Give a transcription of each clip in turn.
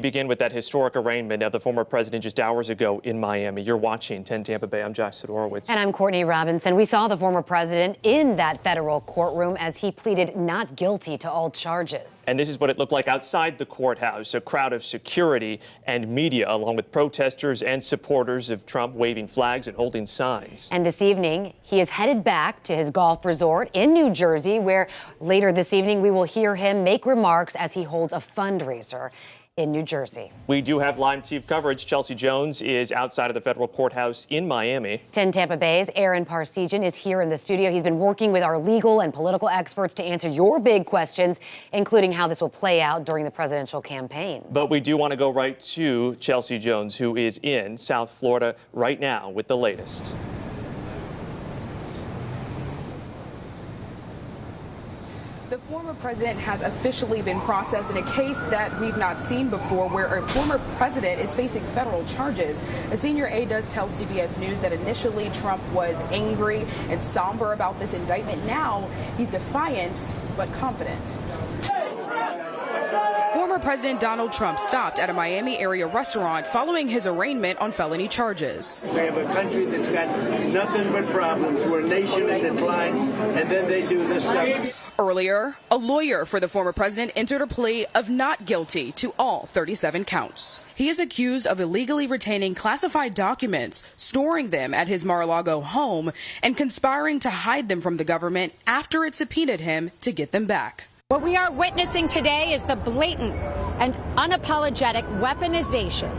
Begin with that historic arraignment of the former president just hours ago in Miami. You're watching 10 Tampa Bay. I'm Josh Sidorowitz. And I'm Courtney Robinson. We saw the former president in that federal courtroom as he pleaded not guilty to all charges. And this is what it looked like outside the courthouse. A crowd of security and media, along with protesters and supporters of Trump, waving flags and holding signs. And this evening, he is headed back to his golf resort in New Jersey, where later this evening we will hear him make remarks as he holds a fundraiser in New Jersey. We do have live TV coverage. Chelsea Jones is outside of the federal courthouse in Miami. 10 Tampa Bay's Aaron Parsegian is here in the studio. He's been working with our legal and political experts to answer your big questions, including how this will play out during the presidential campaign. But we do want to go right to Chelsea Jones, who is in South Florida right now with the latest. The former president has officially been processed in a case that we've not seen before, where a former president is facing federal charges. A senior aide does tell CBS News that initially Trump was angry and somber about this indictment. Now he's defiant but confident. Former President Donald Trump stopped at a Miami area restaurant following his arraignment on felony charges. We have a country that's got nothing but problems. We're a nation in decline, and then they do this stuff. Earlier, a lawyer for the former president entered a plea of not guilty to all 37 counts. He is accused of illegally retaining classified documents, storing them at his Mar-a-Lago home, and conspiring to hide them from the government after it subpoenaed him to get them back. What we are witnessing today is the blatant and unapologetic weaponization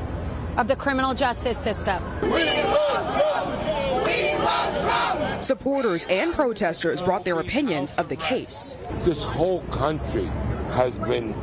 of the criminal justice system. We love Trump! We love Trump! Supporters and protesters brought their opinions of the case. This whole country has been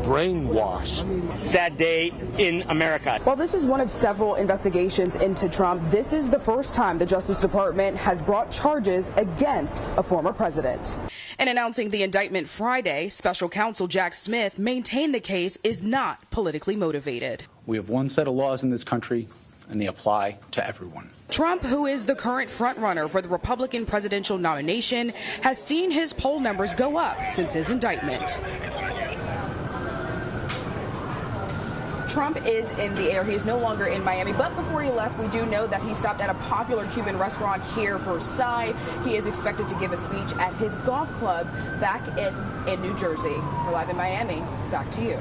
brainwashed. Sad day in America. While this is one of several investigations into Trump, this is the first time the Justice Department has brought charges against a former president. In announcing the indictment Friday, special counsel Jack Smith maintained the case is not politically motivated. We have one set of laws in this country, and they apply to everyone. Trump, who is the current frontrunner for the Republican presidential nomination, has seen his poll numbers go up since his indictment. Trump is in the air. He is no longer in Miami, but before he left, we do know that he stopped at a popular Cuban restaurant here, Versailles. He is expected to give a speech at his golf club back in New Jersey. We're live in Miami. Back to you.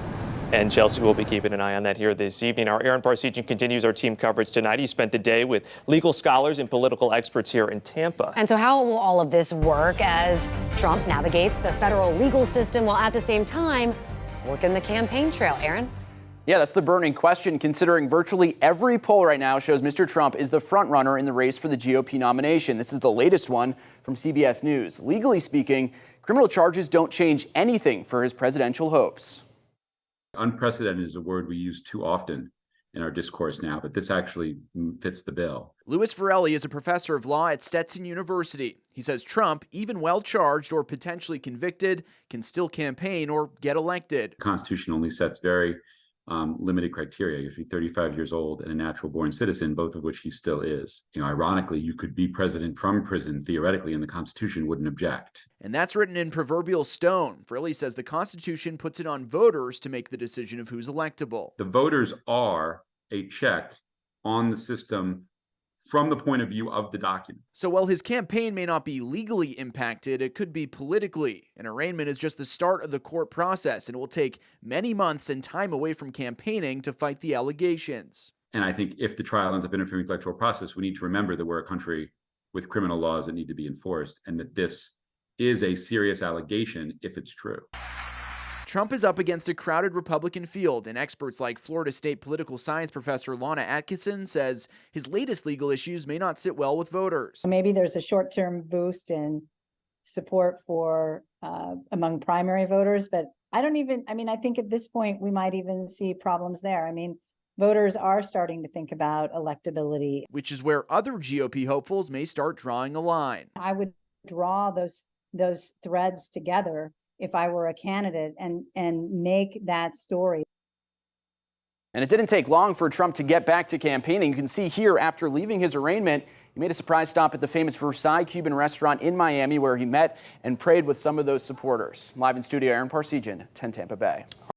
And Chelsea will be keeping an eye on that here this evening. Our Aaron Parsegian continues our team coverage tonight. He spent the day with legal scholars and political experts here in Tampa. And so how will all of this work as Trump navigates the federal legal system while at the same time working the campaign trail? Aaron? Yeah, that's the burning question, considering virtually every poll right now shows Mr. Trump is the front runner in the race for the GOP nomination. This is the latest one from CBS News. Legally speaking, criminal charges don't change anything for his presidential hopes. Unprecedented is a word we use too often in our discourse now, but this actually fits the bill. Louis Varelli is a professor of law at Stetson University. He says Trump, even well charged or potentially convicted, can still campaign or get elected. The Constitution only sets very limited criteria. You have to be 35 years old and a natural born citizen, both of which he still is. Ironically, you could be president from prison, theoretically, and the Constitution wouldn't object. And that's written in proverbial stone. Varelli says the Constitution puts it on voters to make the decision of who's electable. The voters are a check on the system from the point of view of the document. So while his campaign may not be legally impacted, it could be politically. An arraignment is just the start of the court process, and it will take many months and time away from campaigning to fight the allegations. And I think if the trial ends up interfering with the electoral process, we need to remember that we're a country with criminal laws that need to be enforced, and that this is a serious allegation if it's true. Trump is up against a crowded Republican field, and experts like Florida State political science professor Lana Atkinson says his latest legal issues may not sit well with voters. Maybe there's a short-term boost in support for among primary voters, but I think at this point we might even see problems there. Voters are starting to think about electability. Which is where other GOP hopefuls may start drawing a line. I would draw those threads together if I were a candidate and make that story. And it didn't take long for Trump to get back to campaigning. You can see here, after leaving his arraignment, he made a surprise stop at the famous Versailles Cuban restaurant in Miami, where he met and prayed with some of those supporters. Live in studio, Aaron Parsegian, 10 Tampa Bay.